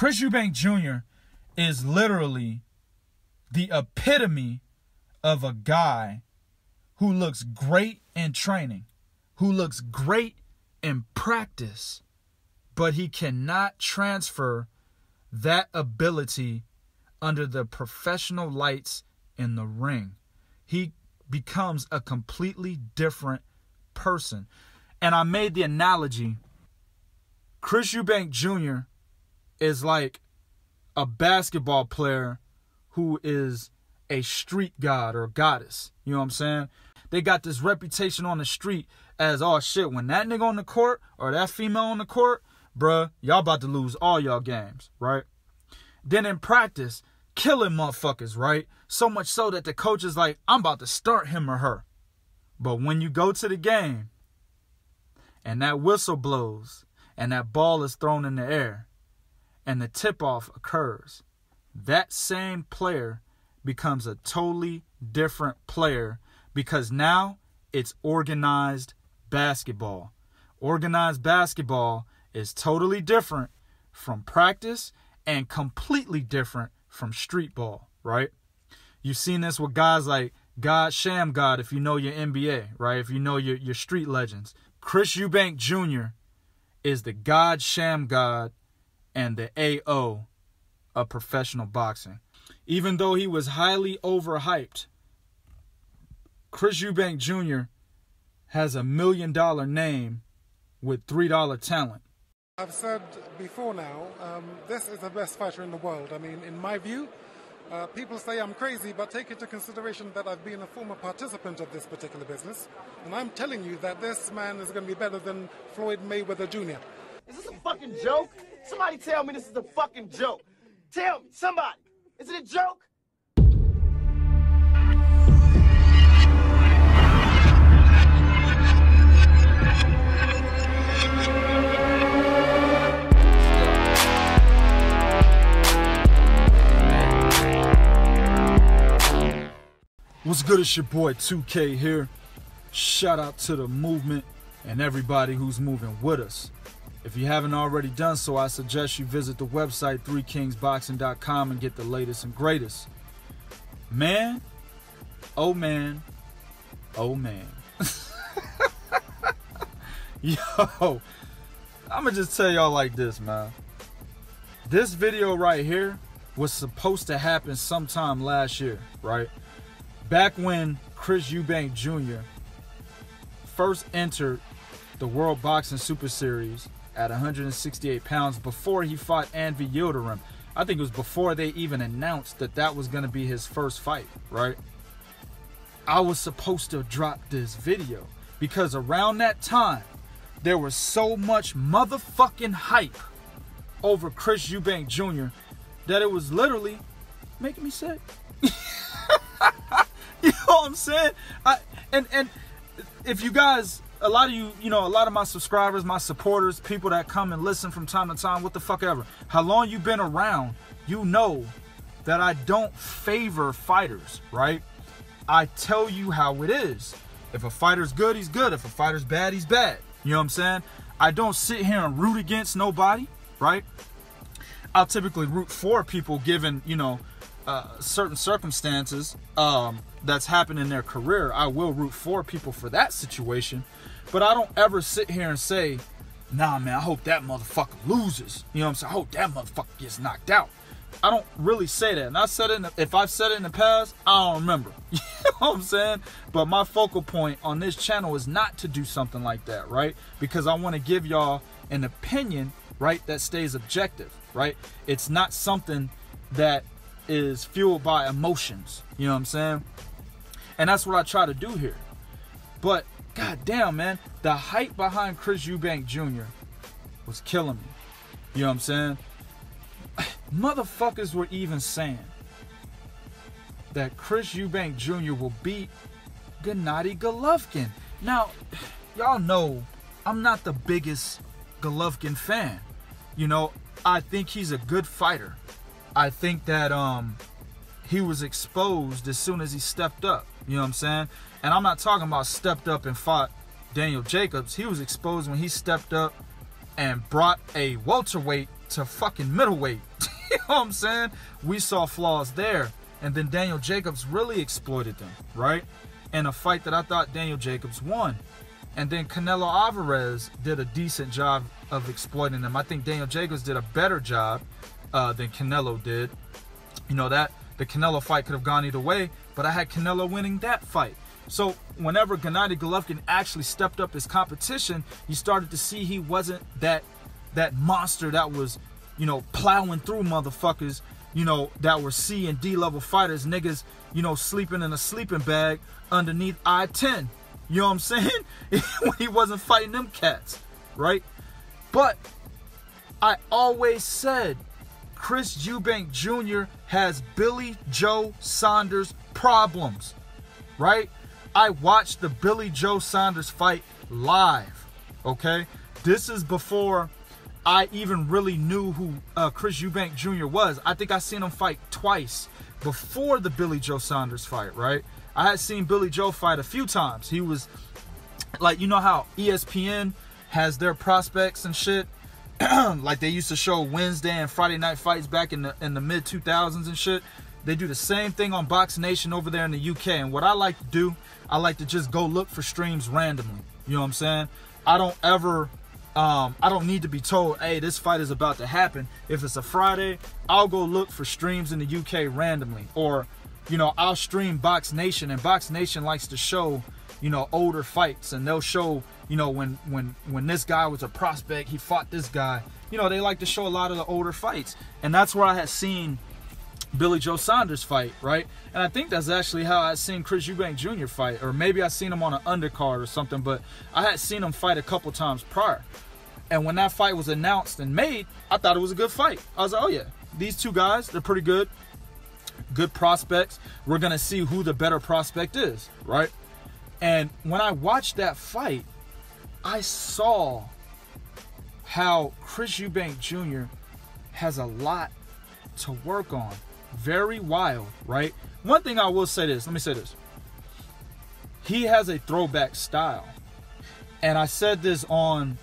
Chris Eubank Jr. is literally the epitome of a guy who looks great in training, who looks great in practice, but he cannot transfer that ability under the professional lights in the ring. He becomes a completely different person. And I made the analogy, Chris Eubank Jr. is like a basketball player who is a street god or goddess. You know what I'm saying? They got this reputation on the street as, oh shit, when that nigga on the court or that female on the court, bruh, y'all about to lose all y'all games, right? Then in practice, killing motherfuckers, right? So much so that the coach is like, I'm about to start him or her. But when you go to the game and that whistle blows and that ball is thrown in the air and the tip-off occurs, that same player becomes a totally different player because now it's organized basketball. Organized basketball is totally different from practice and completely different from street ball, right? You've seen this with guys like God, Sham God, if you know your NBA, right? If you know your street legends. Chris Eubank Jr. is the God, Sham God, and the AO of professional boxing. Even though he was highly overhyped, Chris Eubank Jr. has $1 million name with $3 talent. I've said before now, this is the best fighter in the world. I mean, in my view, people say I'm crazy, but take into consideration that I've been a former participant of this particular business. And I'm telling you that this man is going to be better than Floyd Mayweather Jr. Is this a fucking joke? Somebody tell me this is a fucking joke. Tell me, somebody. Is it a joke? What's good? It's your boy 2K here. Shout out to the movement and everybody who's moving with us. If you haven't already done so, I suggest you visit the website 3kingsboxing.com and get the latest and greatest. Man, oh man, oh man. Yo, I'ma just tell y'all like this, man. This video right here was supposed to happen sometime last year, right? Back when Chris Eubank Jr. first entered the World Boxing Super Series at 168 pounds before he fought Anvi Yildirim. I think it was before they even announced that that was going to be his first fight, right? I was supposed to drop this video because around that time, there was so much motherfucking hype over Chris Eubank Jr. that it was literally making me sick. You know what I'm saying? And if you guys, a lot of you, a lot of my subscribers, my supporters, people that come and listen from time to time, what the fuck ever, how long you've been around, you know that I don't favor fighters, right? I tell you how it is. If a fighter's good, he's good. If a fighter's bad, he's bad. You know what I'm saying? I don't sit here and root against nobody, right? I'll typically root for people given, certain circumstances that's happened in their career. I will root for people for that situation, but I don't ever sit here and say, nah man, I hope that motherfucker loses. You know what I'm saying? I hope that motherfucker gets knocked out. I don't really say that. And I said it if I've said it in the past, I don't remember. You know what I'm saying? But my focal point on this channel is not to do something like that, right? Because I want to give y'all an opinion, right, that stays objective, right? It's not something that is fueled by emotions. You know what I'm saying? And that's what I try to do here. But goddamn, man, the hype behind Chris Eubank Jr. was killing me. You know what I'm saying? Motherfuckers were even saying that Chris Eubank Jr. will beat Gennady Golovkin. Now, y'all know I'm not the biggest Golovkin fan. I think he's a good fighter. I think that he was exposed as soon as he stepped up. You know what I'm saying? And I'm not talking about stepped up and fought Daniel Jacobs. He was exposed when he stepped up and brought a welterweight to fucking middleweight. You know what I'm saying? We saw flaws there. And then Daniel Jacobs really exploited them, right? In a fight that I thought Daniel Jacobs won. And then Canelo Alvarez did a decent job of exploiting them. I think Daniel Jacobs did a better job than Canelo did. You know, that the Canelo fight could have gone either way, but I had Canelo winning that fight. So whenever Gennady Golovkin actually stepped up his competition, you started to see he wasn't that monster that was, you know, plowing through motherfuckers, you know, that were C and D level fighters, niggas, you know, sleeping in a sleeping bag underneath I-10. You know what I'm saying? When he wasn't fighting them cats, right? But I always said Chris Eubank Jr. has Billy Joe Saunders problems, right? I watched the Billy Joe Saunders fight live, okay? This is before I even really knew who Chris Eubank Jr. was. I think I seen him fight twice before the Billy Joe Saunders fight, right? I had seen Billy Joe fight a few times. He was, like, you know how ESPN has their prospects and shit? Like they used to show Wednesday and Friday night fights back in the mid 2000s and shit. They do the same thing on Box Nation over there in the UK. And what I like to do, I like to just go look for streams randomly. You know what I'm saying? I don't ever, I don't need to be told, hey, this fight is about to happen. If it's a Friday, I'll go look for streams in the UK randomly. Or, you know, I'll stream Box Nation, and Box Nation likes to show, you know, older fights, and they'll show, you know, when this guy was a prospect, he fought this guy. You know, they like to show a lot of the older fights. And that's where I had seen Billy Joe Saunders fight, right? And I think that's actually how I had seen Chris Eubank Jr. fight, or maybe I seen him on an undercard or something, but I had seen him fight a couple times prior. And when that fight was announced and made, I thought it was a good fight. I was like, oh yeah, these two guys, they're pretty good. Good prospects. We're going to see who the better prospect is, right? And when I watched that fight, I saw how Chris Eubank Jr. has a lot to work on. Very wild, right? One thing I will say this, let me say this. He has a throwback style. And I said this on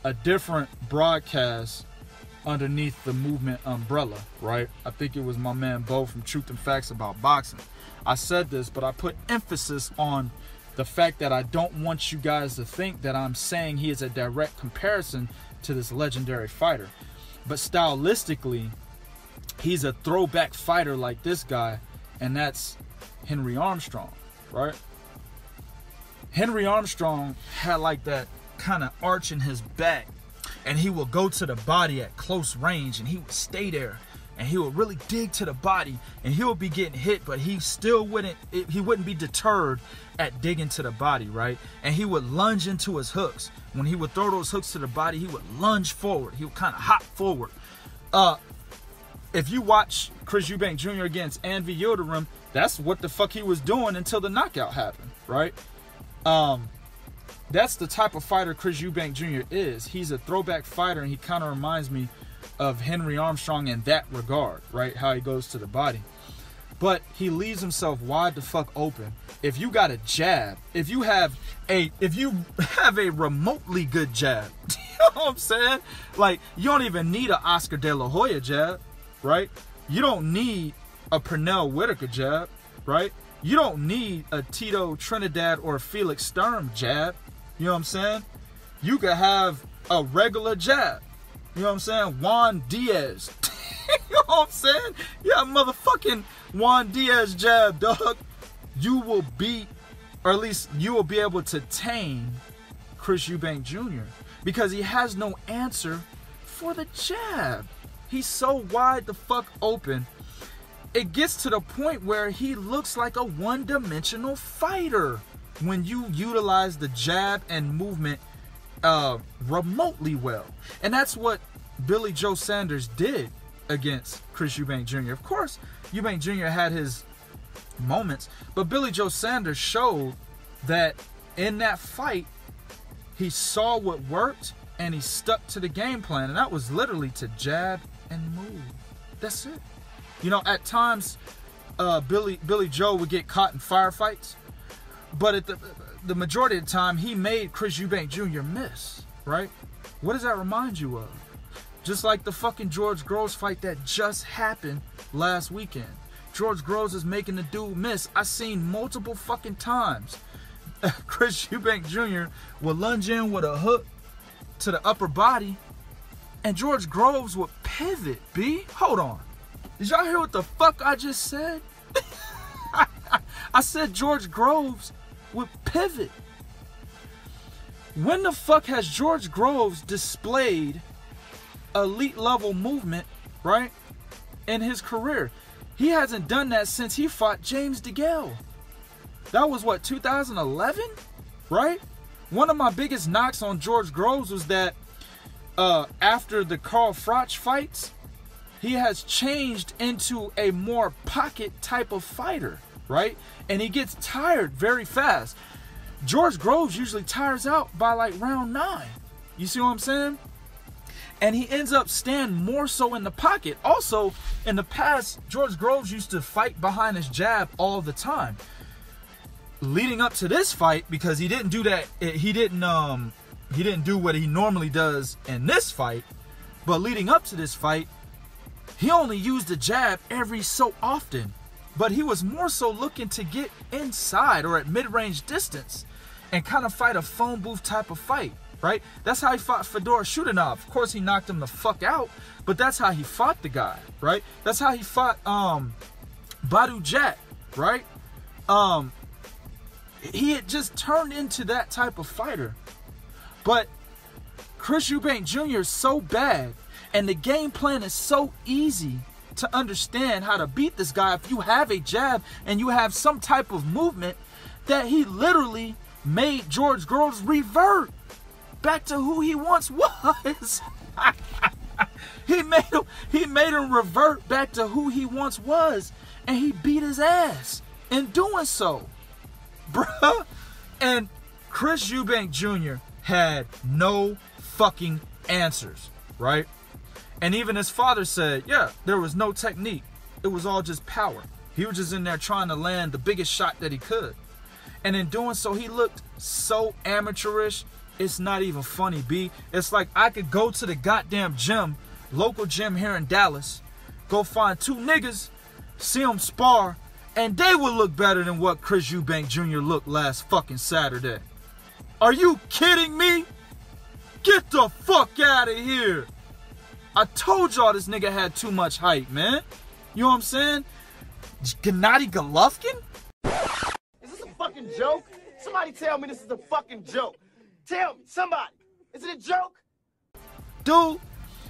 a different broadcast underneath the movement umbrella, right? I think it was my man Bo from Truth and Facts About Boxing. I said this, but I put emphasis on the fact that I don't want you guys to think that I'm saying he is a direct comparison to this legendary fighter. But stylistically, he's a throwback fighter like this guy, and that's Henry Armstrong, right? Henry Armstrong had like that kind of arch in his back, and he would go to the body at close range, and he would stay there, and he would really dig to the body, and he would be getting hit, but he still wouldn't be deterred at digging to the body, right? And he would lunge into his hooks. When he would throw those hooks to the body, he would lunge forward. He would kind of hop forward. If you watch Chris Eubank Jr. against Anvi Yildirim, that's what the fuck he was doing until the knockout happened, right? That's the type of fighter Chris Eubank Jr. is. He's a throwback fighter, and he kind of reminds me of Henry Armstrong in that regard, right? How he goes to the body. But he leaves himself wide the fuck open. If you got a jab, if you have a remotely good jab, you know what I'm saying? Like, you don't even need an Oscar De La Hoya jab, right? You don't need a Pernell Whitaker jab, right? You don't need a Tito Trinidad or Felix Sturm jab. You know what I'm saying? You could have a regular jab. You know what I'm saying? Juan Diaz. You know what I'm saying? Yeah, motherfucking Juan Diaz jab, dog. You will beat, or at least you will be able to tame Chris Eubank Jr. because he has no answer for the jab. He's so wide the fuck open. It gets to the point where he looks like a one-dimensional fighter when you utilize the jab and movement remotely well. And that's what Billy Joe Saunders did against Chris Eubank Jr. Of course, Eubank Jr. had his moments, but Billy Joe Saunders showed that in that fight, he saw what worked and he stuck to the game plan, and that was literally to jab and move. That's it. You know, at times, Billy Joe would get caught in firefights, but at the majority of the time, he made Chris Eubank Jr. miss, right? What does that remind you of? Just like the fucking George Groves fight that just happened last weekend. George Groves is making the dude miss. I seen multiple fucking times. Chris Eubank Jr. would lunge in with a hook to the upper body, and George Groves would pivot, B. Hold on. Did y'all hear what the fuck I just said? I said George Groves would pivot. When the fuck has George Groves displayed elite level movement, right, in his career? He hasn't done that since he fought James DeGale. That was what, 2011, right? One of my biggest knocks on George Groves was that after the Carl Froch fights, he has changed into a more pocket type of fighter, right? And he gets tired very fast. George Groves usually tires out by like round 9. You see what I'm saying? And he ends up staying more so in the pocket. Also, in the past, George Groves used to fight behind his jab all the time. Leading up to this fight, because he didn't do that, he didn't do what he normally does in this fight, but leading up to this fight, he only used the jab every so often. But he was more so looking to get inside or at mid-range distance and kind of fight a phone booth type of fight, right? That's how he fought Fedor Shudanov. Of course, he knocked him the fuck out, but that's how he fought the guy, right? That's how he fought Badu Jack, right? He had just turned into that type of fighter. But Chris Eubank Jr. is so bad, and the game plan is so easy to understand how to beat this guy if you have a jab and you have some type of movement, that he literally made George Groves revert back to who he once was. he made him revert back to who he once was, and he beat his ass in doing so, bruh. And Chris Eubank Jr. had no fucking answers, right? And even his father said, yeah, there was no technique. It was all just power. He was just in there trying to land the biggest shot that he could. And in doing so, he looked so amateurish. It's not even funny, B. It's like I could go to the goddamn gym, local gym here in Dallas, go find 2 niggas, see them spar, and they would look better than what Chris Eubank Jr. looked last fucking Saturday. Are you kidding me? Get the fuck out of here. I told y'all this nigga had too much hype, man. You know what I'm saying? Gennady Golovkin? Is this a fucking joke? Somebody tell me this is a fucking joke. Tell me, somebody. Is it a joke? Dude,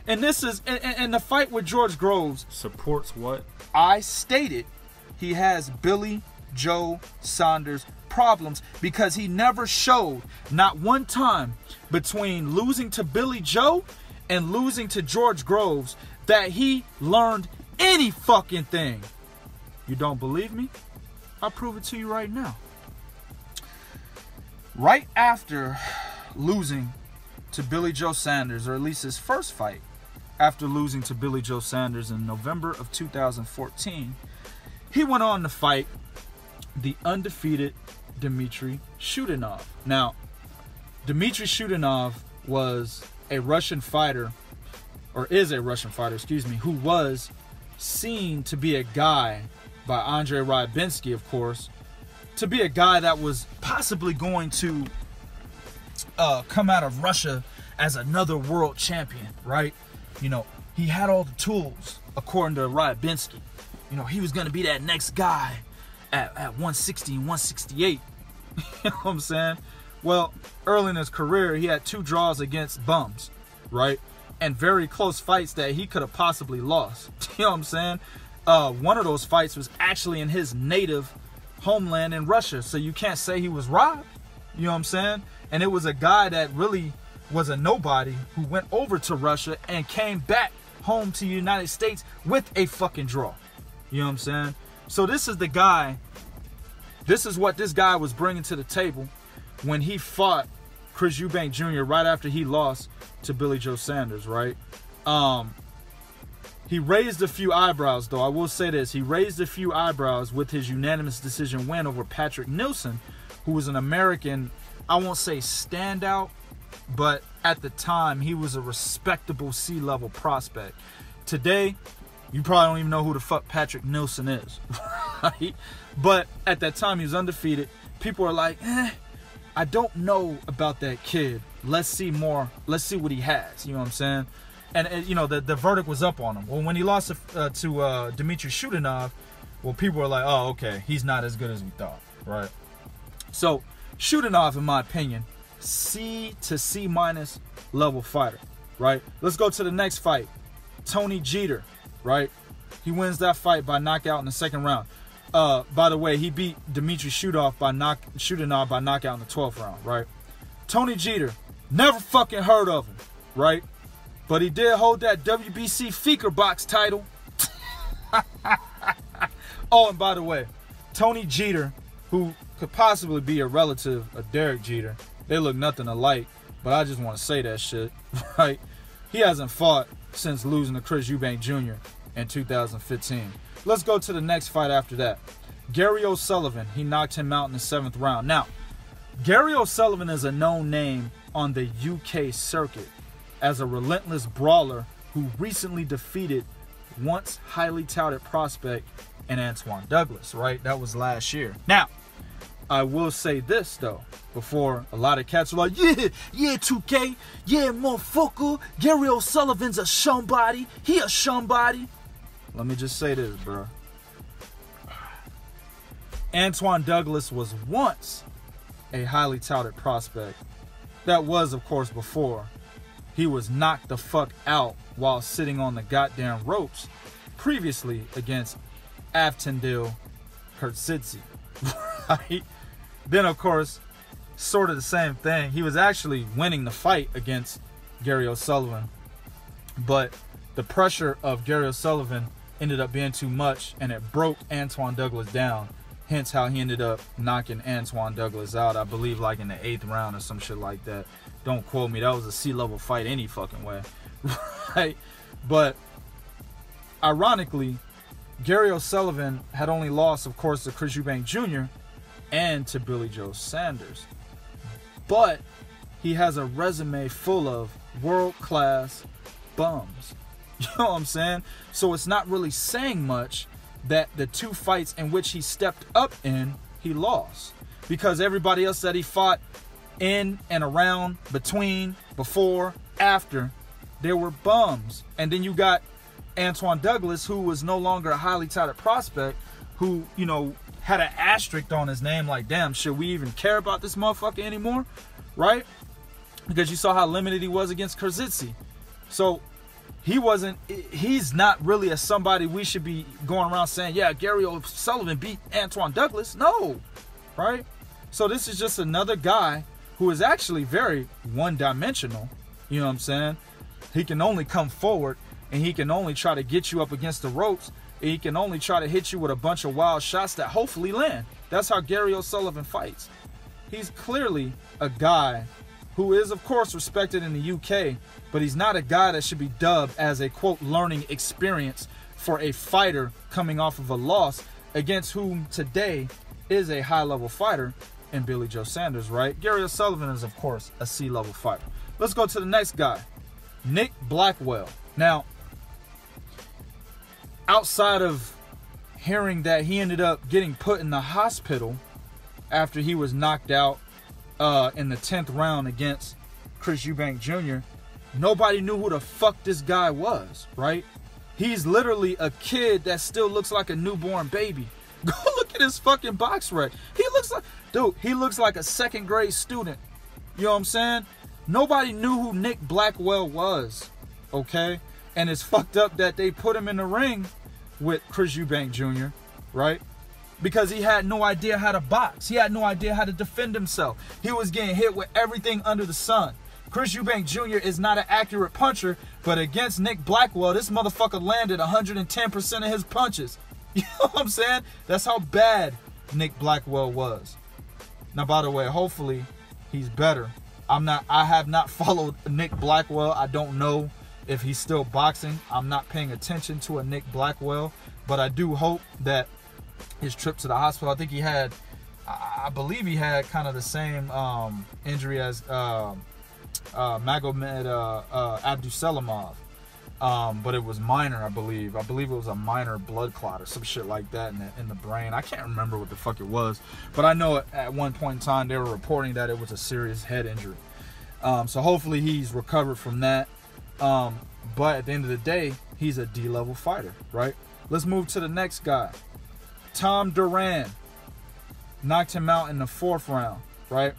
and this is, and the fight with George Groves supports what? I stated he has Billy Joe Saunders problems because he never showed, not one time, between losing to Billy Joe and losing to George Groves, that he learned any fucking thing. You don't believe me? I'll prove it to you right now. Right after losing to Billy Joe Saunders, or at least his first fight, after losing to Billy Joe Saunders in November of 2014, he went on to fight the undefeated Dmitry Shudanov. Now, Dmitry Shudanov was a Russian fighter, or is a Russian fighter, excuse me, who was seen to be a guy by Andrei Ryabinsky, of course, to be a guy that was possibly going to come out of Russia as another world champion, right? You know, he had all the tools, according to Ryabinsky. You know, he was going to be that next guy at 160 and 168. You know what I'm saying? Well, early in his career, he had 2 draws against bums, right? And very close fights that he could have possibly lost. You know what I'm saying? One of those fights was actually in his native homeland in Russia, so you can't say he was robbed. You know what I'm saying? And it was a guy that really was a nobody who went over to Russia and came back home to the United States with a fucking draw. You know what I'm saying? So this is the guy, this is what this guy was bringing to the table when he fought Chris Eubank Jr. right after he lost to Billy Joe Saunders, right? He raised a few eyebrows, though. I will say this. He raised a few eyebrows with his unanimous decision win over Patrick Nilsson, who was an American, I won't say standout, But at the time, he was a respectable C-level prospect. Today, you probably don't even know who the fuck Patrick Nelson is, right? But at that time, he was undefeated. People are like, I don't know about that kid. Let's see more. Let's see what he has. You know what I'm saying? And you know, the verdict was up on him. Well, when he lost to Dmitry Shudanov, well, people were like, oh, okay, he's not as good as we thought, right? So, Shudanov, in my opinion, C to C- level fighter, right? Let's go to the next fight. Tony Jeter, right? He wins that fight by knockout in the second round. By the way, he beat Dmitry Shudanov by knockout in the 12th round, right? Tony Jeter, never fucking heard of him, right? But he did hold that WBC Feaker Box title. Oh, and by the way, Tony Jeter, who could possibly be a relative of Derek Jeter, they look nothing alike, but I just want to say that shit, right? He hasn't fought since losing to Chris Eubank Jr. in 2015. Let's go to the next fight after that. Gary O'Sullivan, he knocked him out in the 7th round. Now, Gary O'Sullivan is a known name on the UK circuit as a relentless brawler who recently defeated once highly touted prospect in Antoine Douglas, right? That was last year. Now, I will say this, though, before a lot of cats are like, yeah, 2K, yeah, motherfucker, Gary O'Sullivan's a somebody, he a somebody. Let me just say this, bro. Antoine Douglas was once a highly touted prospect. That was, of course, before he was knocked the fuck out while sitting on the goddamn ropes previously against Avtandil Kurtzidze, right? Then, of course, sort of the same thing. He was actually winning the fight against Gary O'Sullivan, but the pressure of Gary O'Sullivan ended up being too much, and it broke Antoine Douglas down. Hence how he ended up knocking Antoine Douglas out, I believe, like in the 8th round or some shit like that. Don't quote me. That was a C-level fight any fucking way, right? But ironically, Gary O'Sullivan had only lost, of course, to Chris Eubank Jr. and to Billy Joe Sanders. But he has a resume full of world-class bums. You know what I'm saying? So it's not really saying much that the 2 fights in which he stepped up in, he lost. Because everybody else that he fought in and around, between, before, after, there were bums. And then you got Antoine Douglas, who was no longer a highly touted prospect, who, you know, had an asterisk on his name, like, damn, should we even care about this motherfucker anymore? Right? Because you saw how limited he was against Kurtzidze. So he's not really a somebody we should be going around saying, yeah, Gary O'Sullivan beat Antoine Douglas. No, right? So this is just another guy who is actually very one-dimensional. You know what I'm saying? He can only come forward, and he can only try to get you up against the ropes, and he can only try to hit you with a bunch of wild shots that hopefully land. That's how Gary O'Sullivan fights. He's clearly a guy who is, of course, respected in the UK, but he's not a guy that should be dubbed as a, quote, learning experience for a fighter coming off of a loss against whom today is a high-level fighter in Billy Joe Sanders, right? Gary O'Sullivan is, of course, a C-level fighter. Let's go to the next guy, Nick Blackwell. Now, outside of hearing that he ended up getting put in the hospital after he was knocked out in the 10th round against Chris Eubank Jr., nobody knew who the fuck this guy was, right? He's literally a kid that still looks like a newborn baby. Go look at his fucking box rec. He looks like, dude, he looks like a 2nd grade student. You know what I'm saying? Nobody knew who Nick Blackwell was, okay? And it's fucked up that they put him in the ring with Chris Eubank Jr., right? Because he had no idea how to box. He had no idea how to defend himself. He was getting hit with everything under the sun. Chris Eubank Jr. is not an accurate puncher, but against Nick Blackwell, this motherfucker landed 110% of his punches. You know what I'm saying? That's how bad Nick Blackwell was. Now, by the way, hopefully he's better. I have not followed Nick Blackwell. I don't know if he's still boxing. I'm not paying attention to a Nick Blackwell, but I do hope that his trip to the hospital, I think he had, I believe he had kind of the same injury as Magomed Abdusalamov. But it was minor, I believe. I believe it was a minor blood clot or some shit like that in the brain. I can't remember what the fuck it was. But I know at one point in time they were reporting that it was a serious head injury. So hopefully he's recovered from that. But at the end of the day, he's a D-level fighter, right? Let's move to the next guy. Tom Duran. Knocked him out in the 4th round, right?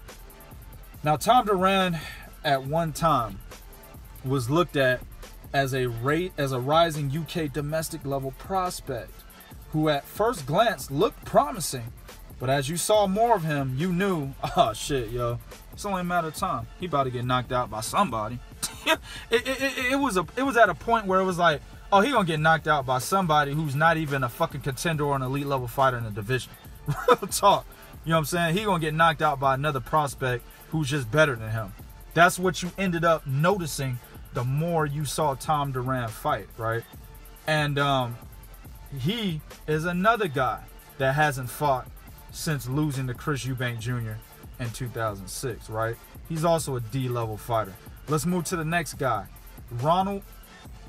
Now, Tom Duran at one time was looked at as a rising UK domestic level prospect who at first glance looked promising, but as you saw more of him, you knew, oh shit, yo, it's only a matter of time. He about to get knocked out by somebody. it was at a point where it was like, oh, he gonna get knocked out by somebody who's not even a fucking contender or an elite level fighter in the division. Real talk. You know what I'm saying? He gonna get knocked out by another prospect who's just better than him. That's what you ended up noticing the more you saw Tom Duran fight, right? And he is another guy that hasn't fought since losing to Chris Eubank Jr. in 2006, right? He's also a D-level fighter. Let's move to the next guy. Reynold,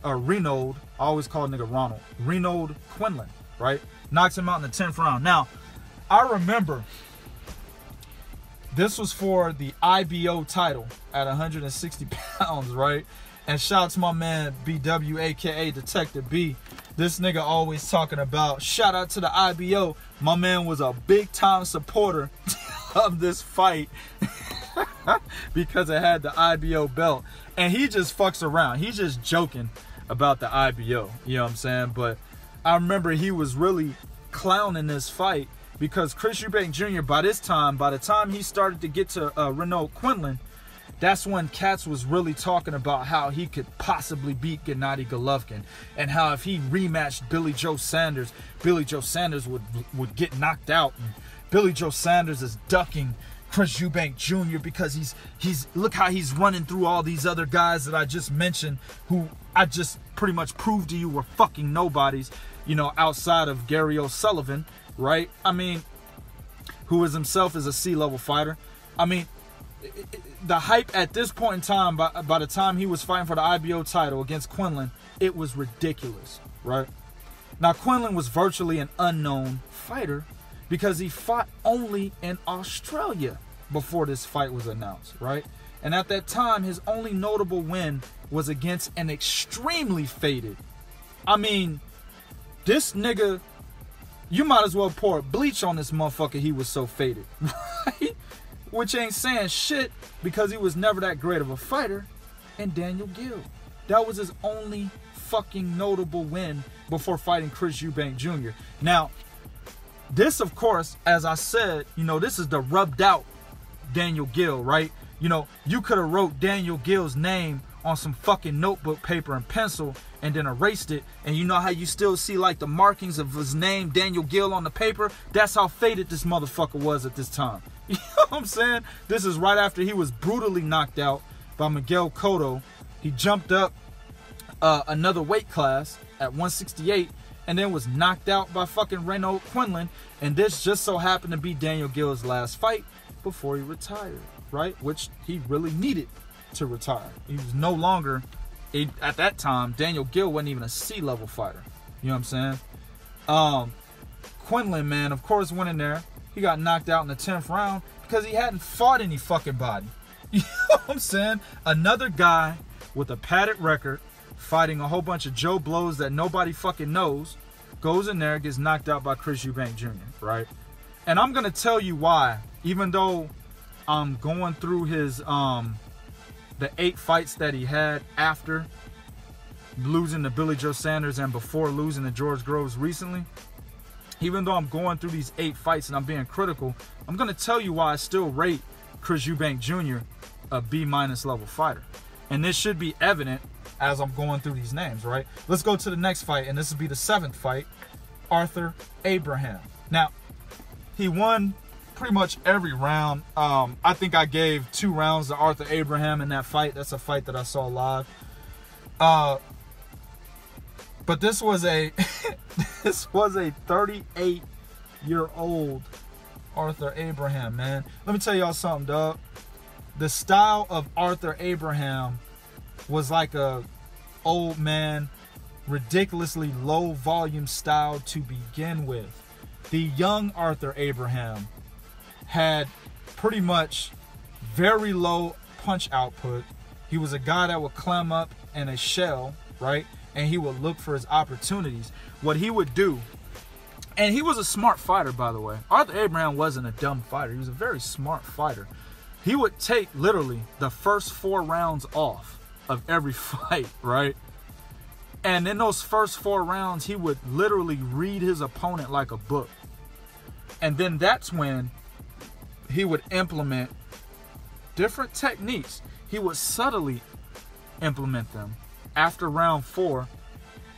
I always call nigga Ronald. Reynold Quinlan, right? Knocks him out in the 10th round. Now, I remember this was for the IBO title at 160 pounds, right? And shout out to my man BW, aka Detective B. This nigga always talking about, shout out to the IBO. My man was a big time supporter of this fight because it had the IBO belt. And he just fucks around. He's just joking about the IBO. You know what I'm saying? But I remember he was really clowning this fight because Chris Eubank Jr. by the time he started to get to Reynold Quinlan, that's when cats was really talking about how he could possibly beat Gennady Golovkin and how if he rematched Billy Joe Sanders would get knocked out. And Billy Joe Sanders is ducking Chris Eubank Jr. because he's look how he's running through all these other guys that I just mentioned who I just pretty much proved to you were fucking nobodies, you know, outside of Gary O'Sullivan, right? I mean, who is himself is a C-level fighter. I mean, the hype at this point in time, by the time he was fighting for the IBO title against Quinlan, it was ridiculous, right? Now, Quinlan was virtually an unknown fighter because he fought only in Australia before this fight was announced, right? And at that time, his only notable win was against an extremely faded. I mean, this nigga, you might as well pour bleach on this motherfucker, he was so faded, right? Which ain't saying shit because he was never that great of a fighter. And Daniel Gill, that was his only fucking notable win before fighting Chris Eubank Jr. Now, this, of course, as I said, you know, this is the rubbed out Daniel Gill, right? You know, you could have wrote Daniel Gill's name on some fucking notebook paper and pencil and then erased it, and you know how you still see like the markings of his name, Daniel Gill, on the paper? That's how faded this motherfucker was at this time. You know what I'm saying? This is right after he was brutally knocked out by Miguel Cotto. He jumped up another weight class at 168 and then was knocked out by fucking Reynold Quinlan, and this just so happened to be Daniel Gill's last fight before he retired, right? Which he really needed to retire. He was no longer, at that time, Daniel Gill wasn't even a C-level fighter. You know what I'm saying? Quinlan, man, of course, went in there. He got knocked out in the 10th round because he hadn't fought any fucking body. You know what I'm saying? Another guy with a padded record, fighting a whole bunch of Joe Blows that nobody fucking knows, goes in there, gets knocked out by Chris Eubank Jr., right? And I'm going to tell you why, even though I'm going through his, the 8 fights that he had after losing to Billy Joe Sanders and before losing to George Groves recently, even though I'm going through these 8 fights and I'm being critical, I'm going to tell you why I still rate Chris Eubank Jr. a B- level fighter. And this should be evident as I'm going through these names, right? Let's go to the next fight, and this will be the 7th fight, Arthur Abraham. Now, he won pretty much every round. I think I gave 2 rounds to Arthur Abraham in that fight. That's a fight that I saw live. But this was a this was a 38-year-old Arthur Abraham, man. Let me tell y'all something, dog. the style of Arthur Abraham was like a old man, ridiculously low volume style to begin with. The young Arthur Abraham had pretty much very low punch output. He was a guy that would climb up in a shell, right? And he would look for his opportunities. What he would do, and he was a smart fighter, by the way. Arthur Abraham wasn't a dumb fighter. He was a very smart fighter. He would take literally the first 4 rounds off of every fight, right? And in those first 4 rounds, he would literally read his opponent like a book. And then that's when he would implement different techniques. He would subtly implement them after round 4.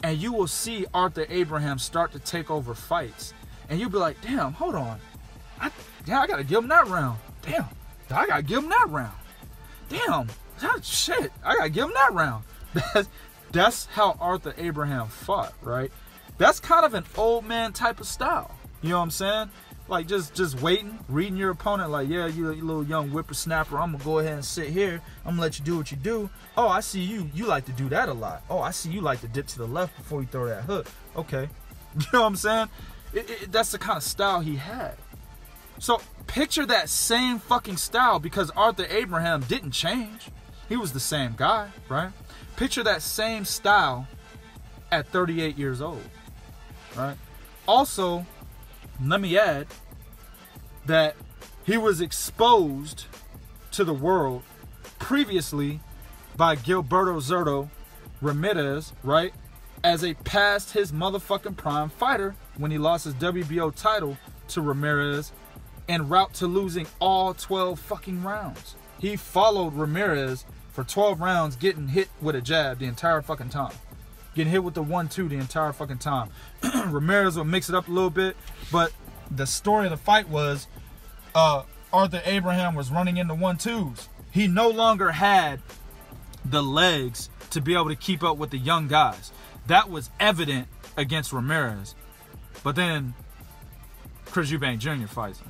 And you will see Arthur Abraham start to take over fights. And you'll be like, damn, hold on. I got to give him that round. Damn, I got to give him that round. Damn, shit, I got to give him that round. That's how Arthur Abraham fought, right? That's kind of an old man type of style. You know what I'm saying? Like just waiting, reading your opponent like, yeah, you little young whippersnapper, I'm going to go ahead and sit here. I'm going to let you do what you do. Oh, I see you like to do that a lot. Oh, I see you like to dip to the left before you throw that hook. Okay. You know what I'm saying? That's the kind of style he had. So picture that same fucking style, because Arthur Abraham didn't change. He was the same guy, right? Picture that same style at 38 years old, right? Also, let me add that he was exposed to the world previously by Gilberto Zurdo Ramirez, right? As a past his motherfucking prime fighter when he lost his WBO title to Ramirez en route to losing all 12 fucking rounds. He followed Ramirez for 12 rounds, getting hit with a jab the entire fucking time. Getting hit with the 1-2 the entire fucking time. Ramirez would mix it up a little bit, but the story of the fight was Arthur Abraham was running into 1-2s. He no longer had the legs to be able to keep up with the young guys. That was evident against Ramirez. But then Chris Eubank Jr. fights him.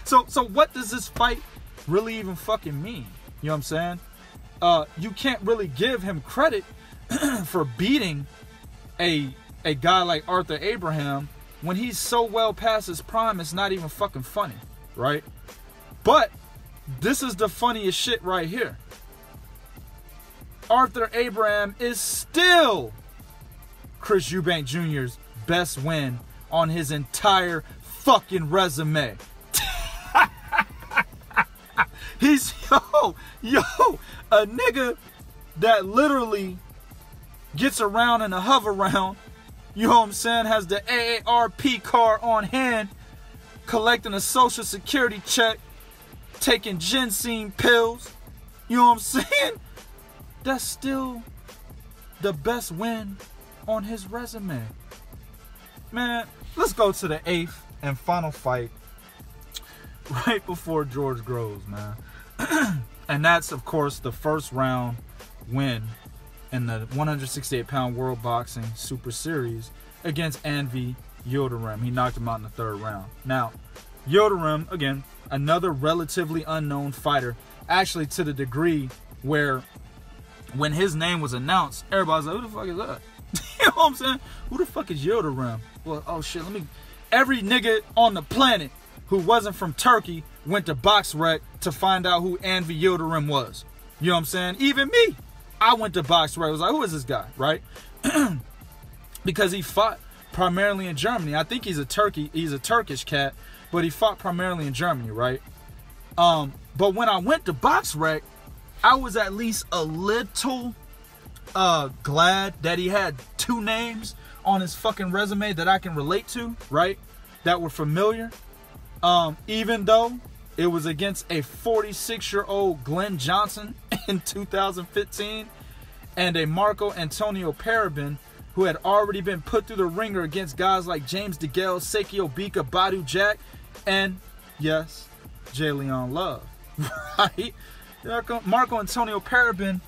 So what does this fight really even fucking mean? You know what I'm saying? You can't really give him credit for beating a guy like Arthur Abraham when he's so well past his prime. It's not even fucking funny, right? But this is the funniest shit right here. Arthur Abraham is still Chris Eubank Jr.'s best win on his entire fucking resume. He's, yo, a nigga that literally gets around in a hover round, you know what I'm saying, has the AARP card on hand, collecting a social security check, taking ginseng pills, you know what I'm saying? That's still the best win on his resume. Man, let's go to the 8th and final fight right before George Groves, man. And that's, of course, the first round win in the 168-pound World Boxing Super Series against Anvi Yildirim. He knocked him out in the 3rd round. Now, Yildirim, again, another relatively unknown fighter, actually to the degree where when his name was announced, everybody's like, who the fuck is that? You know what I'm saying? Who the fuck is Yildirim? Well, oh shit, every nigga on the planet who wasn't from Turkey went to BoxRec to find out who Anvi Yildirim was. You know what I'm saying? Even me. I went to BoxRec. I was like, who is this guy, right? Because he fought primarily in Germany. I think he's a Turkish cat, but he fought primarily in Germany, right? But when I went to BoxRec, I was at least a little glad that he had 2 names on his fucking resume that I can relate to, right? That were familiar. Even though it was against a 46-year-old Glenn Johnson in 2015 and a Marco Antonio Parabin who had already been put through the ringer against guys like James DeGale, Sekio Bika, Badu Jack, and, yes, J. Leon Love, right? Marco Antonio Parabin,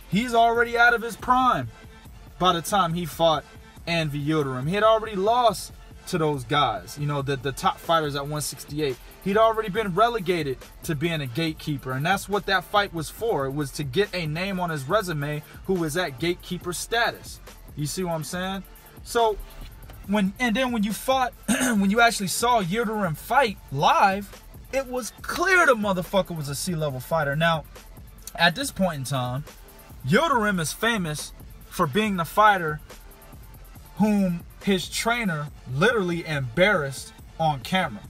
he's already out of his prime by the time he fought Anvi Yildirim. He had already lost to those guys, you know, the top fighters at 168. He'd already been relegated to being a gatekeeper, and that's what that fight was for. It was to get a name on his resume who was at gatekeeper status. You see what I'm saying? So when you fought, when you actually saw Yildirim fight live, it was clear the motherfucker was a C-level fighter. Now, at this point in time, Yildirim is famous for being the fighter whom his trainer literally embarrassed on camera.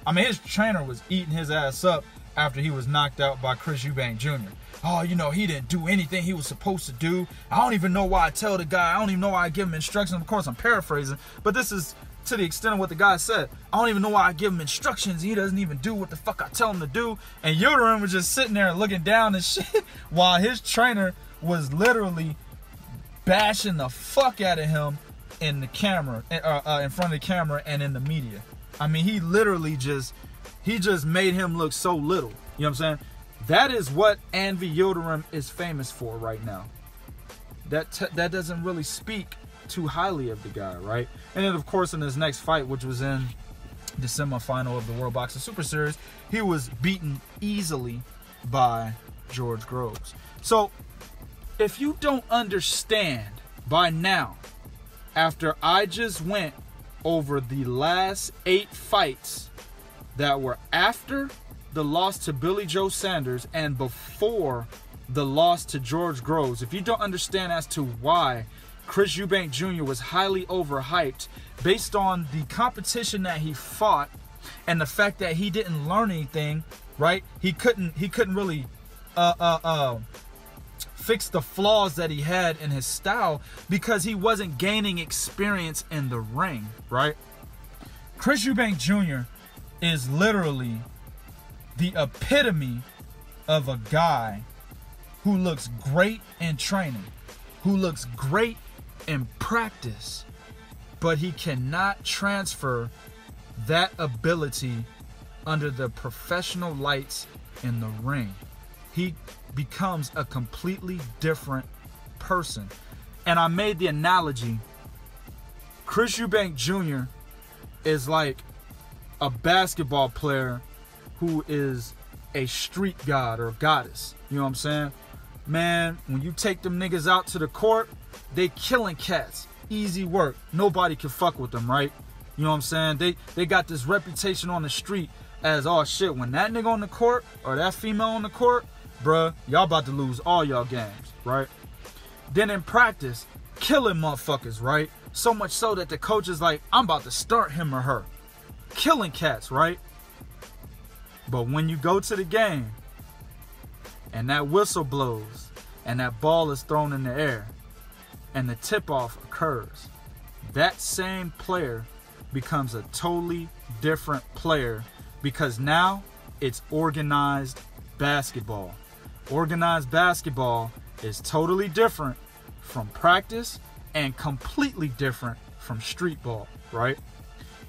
I mean, his trainer was eating his ass up after he was knocked out by Chris Eubank Jr. Oh, you know, he didn't do anything he was supposed to do. I don't even know why I tell the guy. I don't even know why I give him instructions. Of course, I'm paraphrasing, but this is to the extent of what the guy said. I don't even know why I give him instructions. He doesn't even do what the fuck I tell him to do. And Yildirim was just sitting there looking down and shit while his trainer was literally bashing the fuck out of him in the camera, in front of the camera and in the media. I mean, he literally just made him look so little. You know what I'm saying? That is what Anvi Yildirim is famous for right now. That doesn't really speak too highly of the guy, right? And then, of course, in his next fight, which was in the semifinal of the World Boxing Super Series, he was beaten easily by George Groves. So, if you don't understand by now, after I just went over the last 8 fights that were after the loss to Billy Joe Sanders and before the loss to George Groves, if you don't understand as to why Chris Eubank Jr. was highly overhyped based on the competition that he fought and the fact that he didn't learn anything, right? He couldn't really fix the flaws that he had in his style because he wasn't gaining experience in the ring, right? Chris Eubank Jr. is literally the epitome of a guy who looks great in training, who looks great in practice, but he cannot transfer that ability under the professional lights in the ring. He becomes a completely different person. And I made the analogy, Chris Eubank Jr. is like a basketball player who is a street god or goddess. You know what I'm saying? Man, when you take them niggas out to the court, they killing cats. Easy work. Nobody can fuck with them, right? You know what I'm saying? They got this reputation on the street as, oh shit, when that nigga on the court or that female on the court, bruh, y'all about to lose all y'all games, right? Then in practice, killing motherfuckers, right? So much so that the coach is like, I'm about to start him or her. Killing cats, right? But when you go to the game and that whistle blows and that ball is thrown in the air and the tip-off occurs, that same player becomes a totally different player because now it's organized basketball. Organized basketball is totally different from practice and completely different from street ball, right?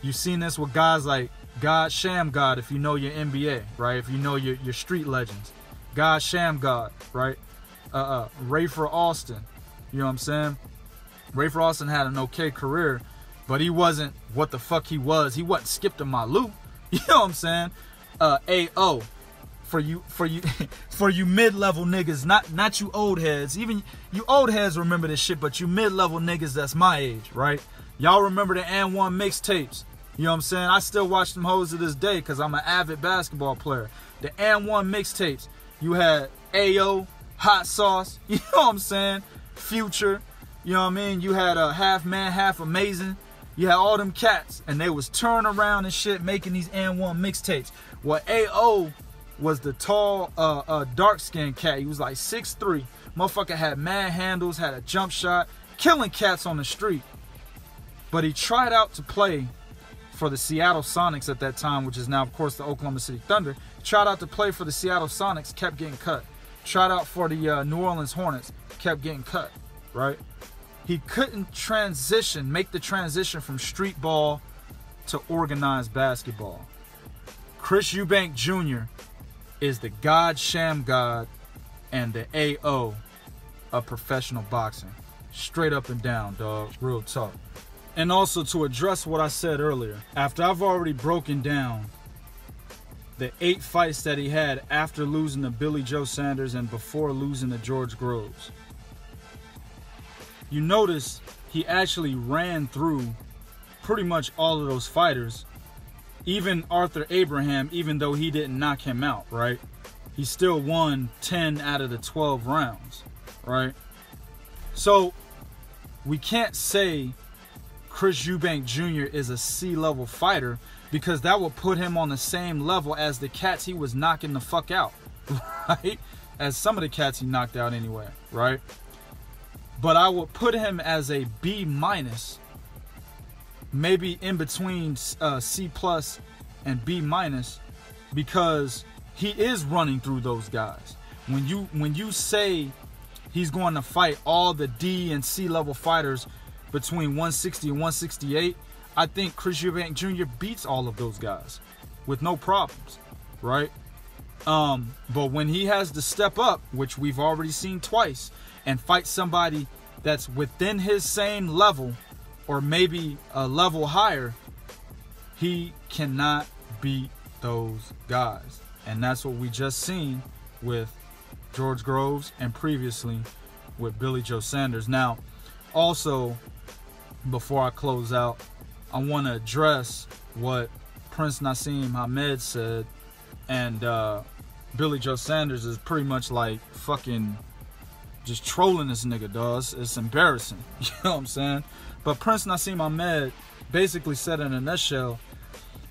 You've seen this with guys like God Sham God, if you know your NBA, right? If you know your street legends. God Sham God, right? Rayford Austin, you know what I'm saying? Rayford Austin had an okay career, but he wasn't what the fuck he was. He wasn't skipped in my loop. You know what I'm saying? AO. For you mid-level niggas, not you old heads. Even you old heads remember this shit, but you mid-level niggas that's my age, right? Y'all remember the And One mixtapes. You know what I'm saying? I still watch them hoes to this day because I'm an avid basketball player. The And One mixtapes. You had AO, Hot Sauce, you know what I'm saying? Future, you know what I mean? You had Half Man, Half Amazing. You had all them cats, and they was turning around and shit making these And One mixtapes. Well, AO was the tall, dark-skinned cat. He was like 6'3". Motherfucker had mad handles, had a jump shot, killing cats on the street. But he tried out to play for the Seattle Sonics at that time, which is now, of course, the Oklahoma City Thunder. Tried out to play for the Seattle Sonics, kept getting cut. Tried out for the New Orleans Hornets, kept getting cut, right? He couldn't make the transition from street ball to organized basketball. Chris Eubank Jr. is the God Sham God and the AO of professional boxing. Straight up and down, dog. Real talk. And also to address what I said earlier, after I've already broken down the 8 fights that he had after losing to Billy Joe Saunders and before losing to George Groves, you notice he actually ran through pretty much all of those fighters. Even Arthur Abraham, even though he didn't knock him out, right? He still won 10 out of the 12 rounds, right? So we can't say Chris Eubank Jr. is a C-level fighter, because that would put him on the same level as the cats he was knocking the fuck out, right? As some of the cats he knocked out anyway, right? But I would put him as a B-, maybe in between C+ and B-, because he is running through those guys. When you say he's going to fight all the D and C level fighters between 160 and 168, I think Chris Eubank Jr. beats all of those guys with no problems, right? But when he has to step up, which we've already seen twice, and fight somebody that's within his same level or maybe a level higher, he cannot beat those guys. And that's what we just seen with George Groves and previously with Billy Joe Saunders. Now, also, before I close out, I want to address what Prince Naseem Hamed said. And Billy Joe Saunders is pretty much like fucking just trolling this nigga, dog. It's embarrassing. You know what I'm saying? But Prince Naseem Hamed basically said in a nutshell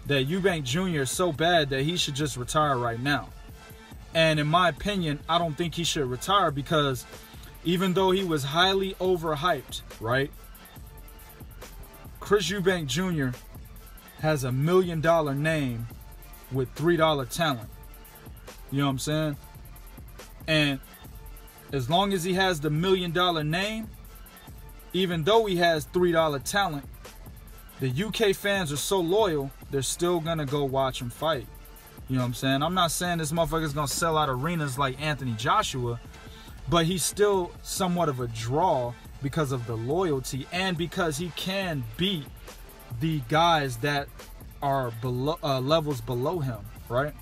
that Eubank Jr. is so bad that he should just retire right now. And in my opinion, I don't think he should retire, because even though he was highly overhyped, right? Chris Eubank Jr. has $1 million name with $3 talent. You know what I'm saying? And as long as he has the $1 million name, even though he has $3 talent, the UK fans are so loyal, they're still gonna go watch him fight. You know what I'm saying? I'm not saying this motherfucker's gonna sell out arenas like Anthony Joshua, but he's still somewhat of a draw because of the loyalty and because he can beat the guys that are below levels below him, right?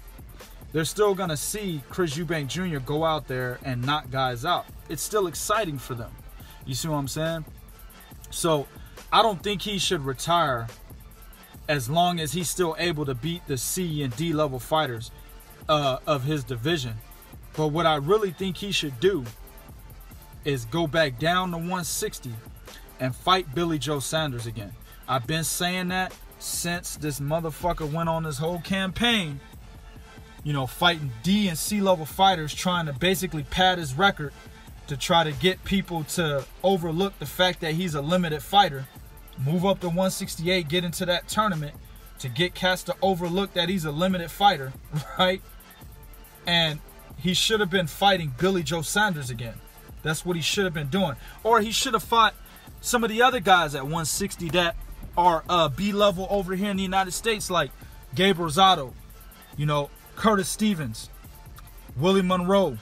They're still gonna see Chris Eubank Jr. go out there and knock guys out. It's still exciting for them. You see what I'm saying? So I don't think he should retire as long as he's still able to beat the C and D level fighters of his division. But what I really think he should do is go back down to 160 and fight Billy Joe Saunders again. I've been saying that since this motherfucker went on this whole campaign, you know, fighting D and C level fighters, trying to basically pad his record to try to get people to overlook the fact that he's a limited fighter, move up to 168, get into that tournament to get cats to overlook that he's a limited fighter, right? And he should have been fighting Billy Joe Saunders again. That's what he should have been doing. Or he should have fought some of the other guys at 160 that are B level over here in the United States, like Gabe Rosado, you know, Curtis Stevens, Willie Monroe.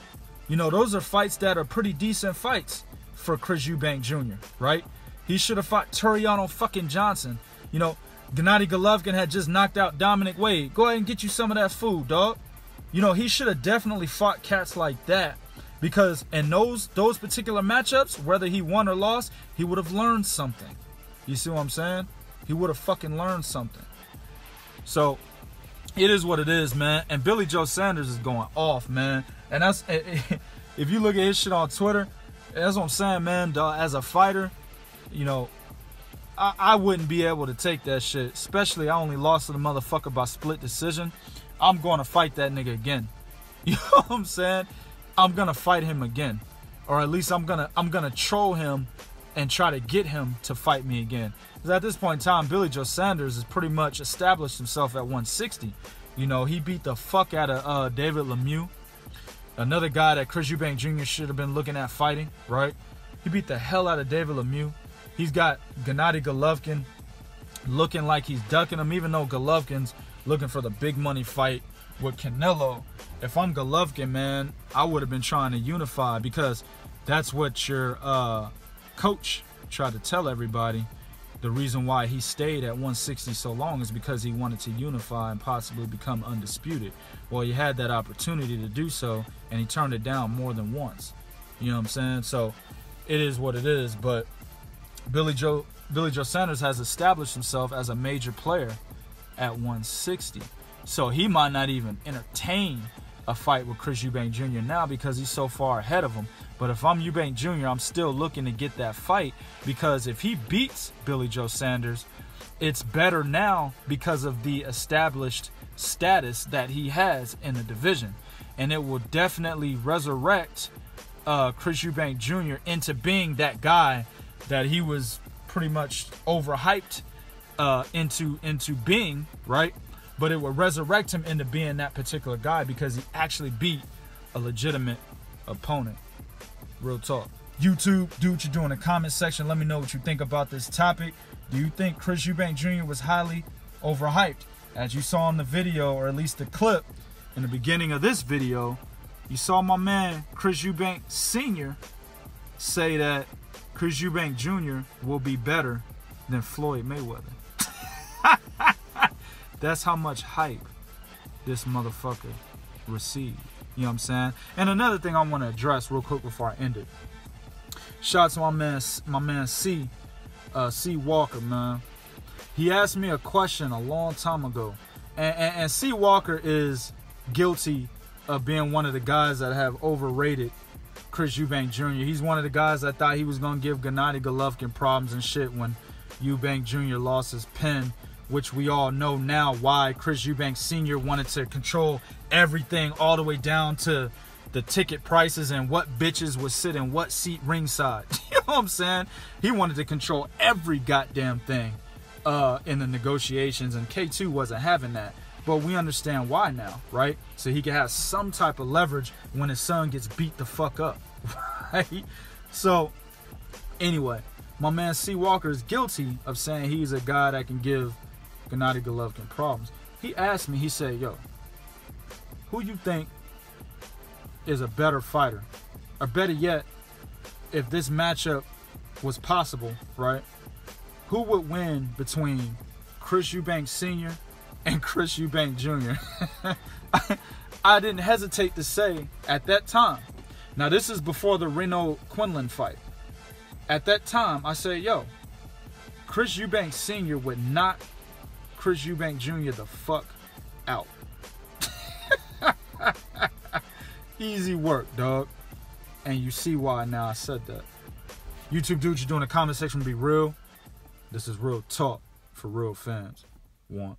You know, those are fights that are pretty decent fights for Chris Eubank Jr., right? He should have fought Turiano fucking Johnson. You know, Gennady Golovkin had just knocked out Dominic Wade. Go ahead and get you some of that food, dog. You know, he should have definitely fought cats like that, because in those particular matchups, whether he won or lost, he would have learned something. You see what I'm saying? He would have fucking learned something. So it is what it is, man. And Billy Joe Saunders is going off, man. And that's, if you look at his shit on Twitter, that's what I'm saying, man. As a fighter, you know, I wouldn't be able to take that shit. Especially, I only lost to the motherfucker by split decision. I'm going to fight that nigga again. You know what I'm saying? I'm going to fight him again. Or at least I'm gonna troll him and try to get him to fight me again. Because at this point in time, Billy Joe Saunders has pretty much established himself at 160. You know, he beat the fuck out of David Lemieux. Another guy that Chris Eubank Jr. should have been looking at fighting, right? He beat the hell out of David Lemieux. He's got Gennady Golovkin looking like he's ducking him, even though Golovkin's looking for the big money fight with Canelo. If I'm Golovkin, man, I would have been trying to unify, because that's what your coach tried to tell everybody. The reason why he stayed at 160 so long is because he wanted to unify and possibly become undisputed. Well, he had that opportunity to do so, and he turned it down more than once. You know what I'm saying? So it is what it is. But Billy Joe Sanders has established himself as a major player at 160. So he might not even entertain a fight with Chris Eubank Jr. now because he's so far ahead of him. But if I'm Eubank Jr., I'm still looking to get that fight, because if he beats Billy Joe Sanders, it's better now because of the established status that he has in the division. And it will definitely resurrect Chris Eubank Jr. into being that guy that he was pretty much overhyped into being, right? But it will resurrect him into being that particular guy because he actually beat a legitimate opponent. Real talk. YouTube, do what you do in the comment section. Let me know what you think about this topic. Do you think Chris Eubank Jr. was highly overhyped? As you saw in the video, or at least the clip in the beginning of this video, you saw my man Chris Eubank Sr. say that Chris Eubank Jr. will be better than Floyd Mayweather. That's how much hype this motherfucker received. You know what I'm saying? And another thing I want to address real quick before I end it. Shout out to my man C Walker, man. He asked me a question a long time ago. And C Walker is guilty of being one of the guys that have overrated Chris Eubank Jr. He's one of the guys that thought he was going to give Gennady Golovkin problems and shit when Eubank Jr. lost his pen, which we all know now why Chris Eubank Sr. wanted to control everything all the way down to the ticket prices and what bitches would sit in what seat ringside. You know what I'm saying? He wanted to control every goddamn thing in the negotiations, and K2 wasn't having that. But we understand why now, right? So he can have some type of leverage when his son gets beat the fuck up, right? So anyway, my man C Walker is guilty of saying he's a guy that can give Gennady Golovkin problems. He asked me, he said, yo, who you think is a better fighter? Or better yet, if this matchup was possible, right? Who would win between Chris Eubank Sr. and Chris Eubank Jr.? I didn't hesitate to say at that time. Now, this is before the Reno-Quinlan fight. At that time, I said, yo, Chris Eubank Sr. would knock Chris Eubank Jr. the fuck out. Easy work, dog. And you see why now I said that. YouTube dudes, you doing the comment section to be real. This is real talk for real fans. One.